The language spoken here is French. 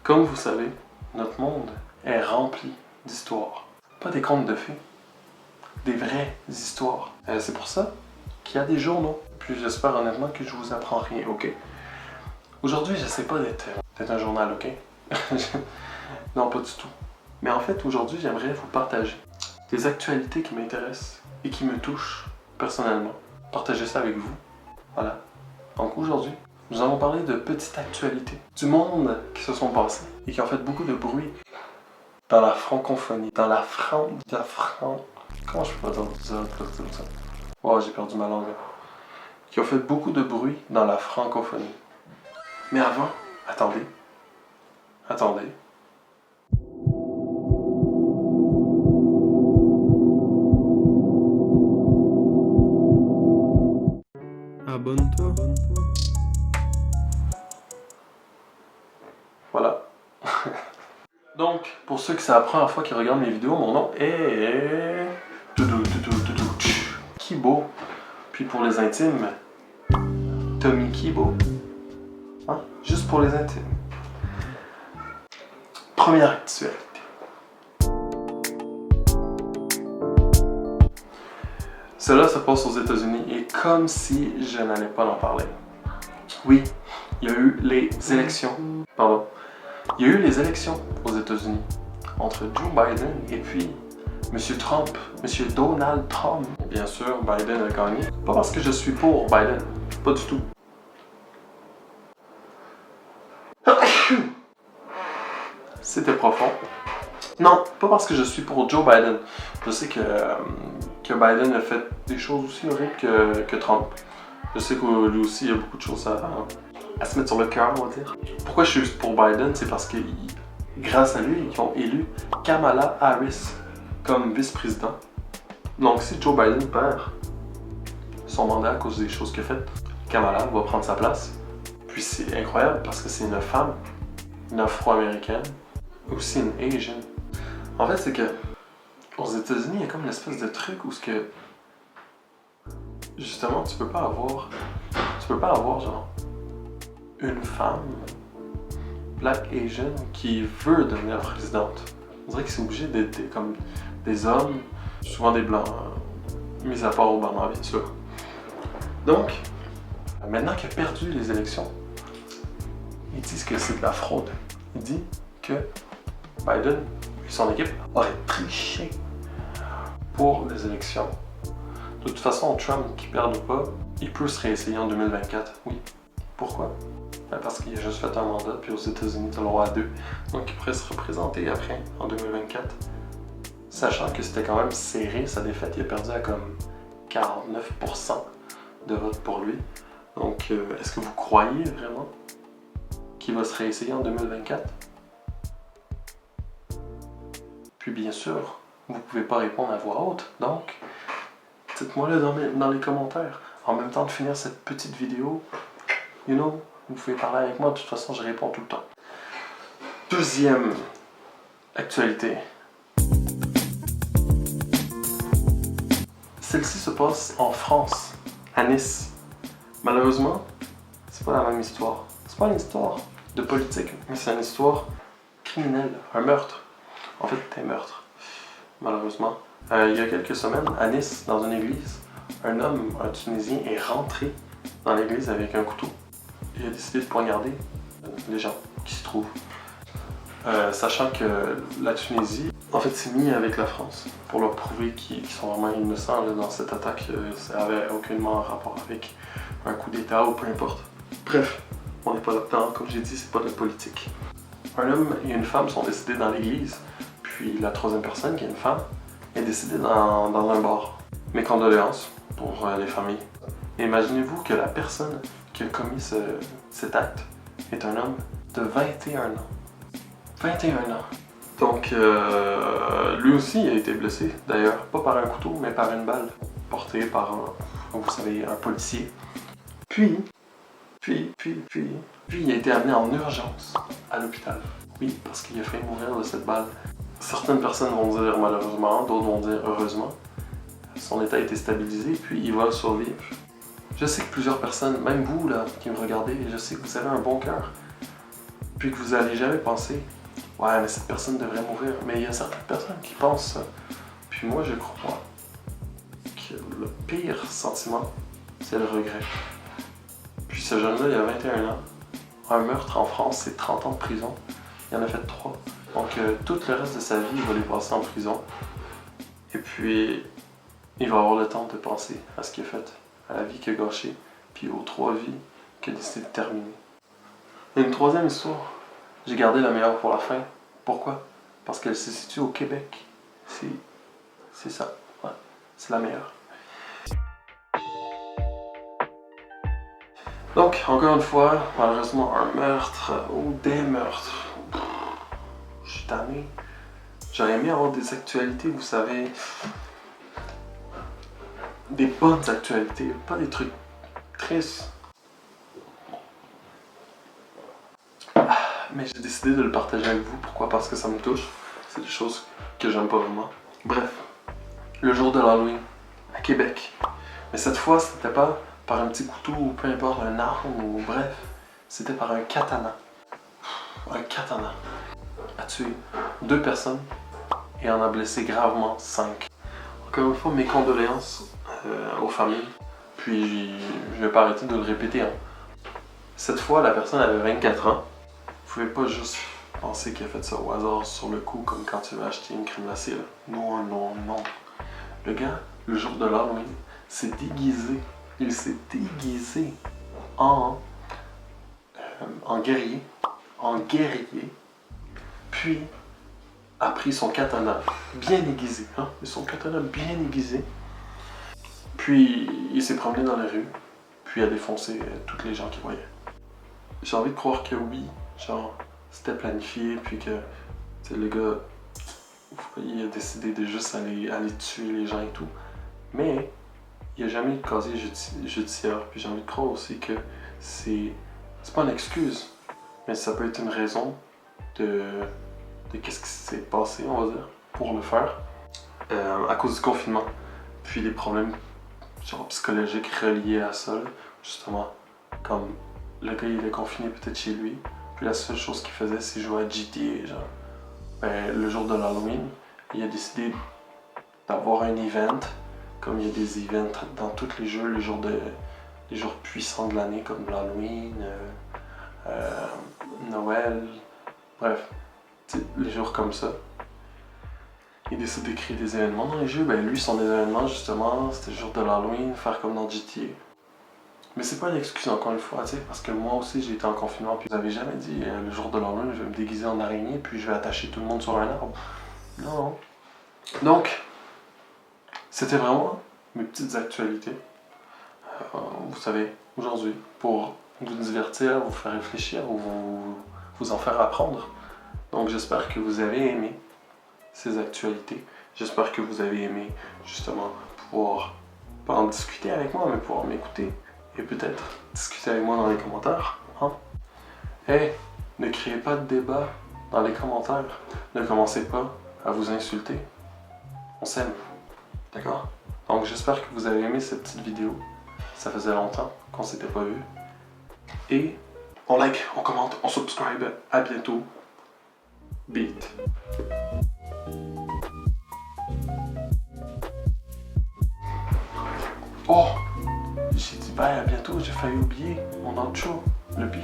Comme vous savez, notre monde est rempli d'histoires. Pas des contes de fées, des vraies histoires. C'est pour ça qu'il y a des journaux. Puis j'espère honnêtement que je vous apprends rien, ok? Aujourd'hui, j'essaie pas d'être un journal, ok? Non, pas du tout. Mais en fait, aujourd'hui, j'aimerais vous partager des actualités qui m'intéressent et qui me touchent personnellement. Partager ça avec vous. Voilà. Donc aujourd'hui, nous allons parler de petites actualités du monde qui se sont passées et qui ont fait beaucoup de bruit dans la francophonie, comment je peux pas dire ça? Oh, j'ai perdu ma langue. Qui ont fait beaucoup de bruit dans la francophonie. Mais avant, attendez. Abonne-toi. Voilà. Donc, pour ceux que c'est la première fois qu'ils regardent mes vidéos, mon nom est... Kibo. Puis pour les intimes, Tommy Kibo. Hein? Juste pour les intimes. Première actualité. Cela se passe aux États-Unis et comme si je n'allais pas en parler. Oui, il y a eu les élections. Pardon. Il y a eu les élections aux États-Unis entre Joe Biden et puis M. Trump, M. Donald Trump. Et bien sûr, Biden a gagné. Pas parce que je suis pour Biden, pas du tout. C'était profond. Non, pas parce que je suis pour Joe Biden. Je sais que Biden a fait des choses aussi horribles que Trump. Je sais que lui aussi, il y a beaucoup de choses à se mettre sur le cœur, on va dire. Pourquoi je suis pour Biden? C'est parce que grâce à lui, ils ont élu Kamala Harris comme vice-président. Donc si Joe Biden perd son mandat à cause des choses qu'il a faites, Kamala va prendre sa place. Puis c'est incroyable parce que c'est une femme, une afro-américaine, aussi une Asian. En fait, c'est que aux États-Unis, il y a comme une espèce de truc où ce que justement tu peux pas avoir genre une femme black Asian qui veut devenir présidente. On dirait que c'est obligé d'être comme des hommes, souvent des blancs, mis à part Obama bien sûr. Donc, maintenant qu'il a perdu les élections, ils disent que c'est de la fraude. Il dit que Biden et son équipe auraient triché pour les élections. De toute façon, Trump, qui perd ou pas, il peut se réessayer en 2024. Oui. Pourquoi? Parce qu'il a juste fait un mandat, puis aux États-Unis, tu as le droit à 2. Donc, il pourrait se représenter après, en 2024. Sachant que c'était quand même serré, sa défaite. Il a perdu à comme 49% de vote pour lui. Donc, est-ce que vous croyez vraiment qu'il va se réessayer en 2024? Puis, bien sûr, vous ne pouvez pas répondre à voix haute. Donc, dites-moi-le dans les commentaires. En même temps de finir cette petite vidéo, vous pouvez parler avec moi. De toute façon, je réponds tout le temps. Deuxième actualité. Celle-ci se passe en France, à Nice. Malheureusement, c'est pas la même histoire. C'est pas une histoire de politique, mais c'est une histoire criminelle, un meurtre. En fait, un meurtre, malheureusement. Il y a quelques semaines, à Nice, dans une église, un homme, un Tunisien, est rentré dans l'église avec un couteau. Il a décidé de poignarder les gens qui s'y trouvent. Sachant que la Tunisie, en fait, s'est mis avec la France pour leur prouver qu'ils sont vraiment innocents dans cette attaque. Ça n'avait aucunement rapport avec un coup d'État ou peu importe. Bref, on n'est pas là-dedans. Comme j'ai dit, c'est pas de la politique. Un homme et une femme sont décédés dans l'église, puis la troisième personne, qui est une femme, est décédée dans un bar. Mes condoléances pour les familles. Imaginez-vous que la personne qui a commis cet acte est un homme de 21 ans. 21 ans. Donc, lui aussi a été blessé, d'ailleurs, pas par un couteau, mais par une balle, portée par, vous savez, un policier. Puis, il a été amené en urgence à l'hôpital. Oui, parce qu'il a failli mourir de cette balle. Certaines personnes vont dire malheureusement, d'autres vont dire heureusement. Son état a été stabilisé, puis il va survivre. Je sais que plusieurs personnes, même vous là, qui me regardez, je sais que vous avez un bon cœur. puis que vous n'allez jamais penser « Ouais, mais cette personne devrait mourir », mais il y a certaines personnes qui pensent ça. Puis moi, je crois que le pire sentiment, c'est le regret. Puis ce jeune-là, il a 21 ans. Un meurtre en France, c'est 30 ans de prison. Il en a fait 3. Donc tout le reste de sa vie, il va les passer en prison. Et puis, il va avoir le temps de penser à ce qu'il a fait, à la vie qu'il a gâchée, puis aux 3 vies qu'il a décidé de terminer. Et une troisième histoire, j'ai gardé la meilleure pour la fin. Pourquoi? Parce qu'elle se situe au Québec. C'est ça, ouais, c'est la meilleure. Donc, encore une fois, malheureusement, un meurtre ou des meurtres. Je suis tanné. J'aurais aimé avoir des actualités, vous savez, des bonnes actualités, pas des trucs tristes. Mais j'ai décidé de le partager avec vous. Pourquoi? Parce que ça me touche. C'est des choses que j'aime pas vraiment. Bref, le jour de l'Halloween, à Québec. Mais cette fois, c'était pas par un petit couteau ou peu importe, un arme ou bref. C'était par un katana. Un katana a tué 2 personnes et en a blessé gravement 5. Encore une fois, mes condoléances aux familles. Puis, je vais pas arrêter de le répéter. Hein. Cette fois, la personne avait 24 ans. Vous pouvez pas juste penser qu'il a fait ça au hasard sur le coup, comme quand tu vas acheter une crème glacée. Là. Non, non, non. Le gars, le jour de l'Halloween, s'est déguisé. Il s'est déguisé en guerrier. En guerrier. Puis, a pris son katana bien aiguisé. Hein? Son katana bien aiguisé. Puis, il s'est promené dans la rue. Puis, a défoncé toutes les gens qu'il voyait. J'ai envie de croire que oui. Genre, c'était planifié, puis que le gars, il a décidé de juste aller tuer les gens et tout. Mais, il n'y a jamais eu de casier judiciaire, puis j'ai envie de croire aussi que c'est pas une excuse, mais ça peut être une raison de qu'est-ce qui s'est passé, on va dire, pour le faire, à cause du confinement. Puis les problèmes genre psychologiques reliés à ça, là, justement, comme le gars il est confiné peut-être chez lui. Puis la seule chose qu'il faisait, c'est jouer à GTA, genre. Ben, le jour de l'Halloween, il a décidé d'avoir un event, comme il y a des events dans tous les jeux, les jours puissants de l'année, comme l'Halloween, Noël, bref, les jours comme ça. Il décide de créer des événements dans les jeux. Ben lui, son événement, justement, c'était le jour de l'Halloween, faire comme dans GTA. Mais c'est pas une excuse encore une fois, tu sais, parce que moi aussi j'ai été en confinement, puis vous avez jamais dit le jour de l'Halloween, je vais me déguiser en araignée, puis je vais attacher tout le monde sur un arbre. Non. Donc, c'était vraiment mes petites actualités. Vous savez, aujourd'hui, pour vous divertir, vous faire réfléchir, ou vous en faire apprendre. Donc j'espère que vous avez aimé ces actualités. J'espère que vous avez aimé, justement, pouvoir, pas en discuter avec moi, mais pouvoir m'écouter. Et peut-être discuter avec moi dans les commentaires. Hein? Hey, ne créez pas de débat dans les commentaires. Ne commencez pas à vous insulter. On s'aime. D'accord? Donc j'espère que vous avez aimé cette petite vidéo. Ça faisait longtemps qu'on s'était pas vu. Et on like, on commente, on subscribe. À bientôt. Beat. Oh! J'ai dit bye, à bientôt, j'ai failli oublier mon outro, le beat.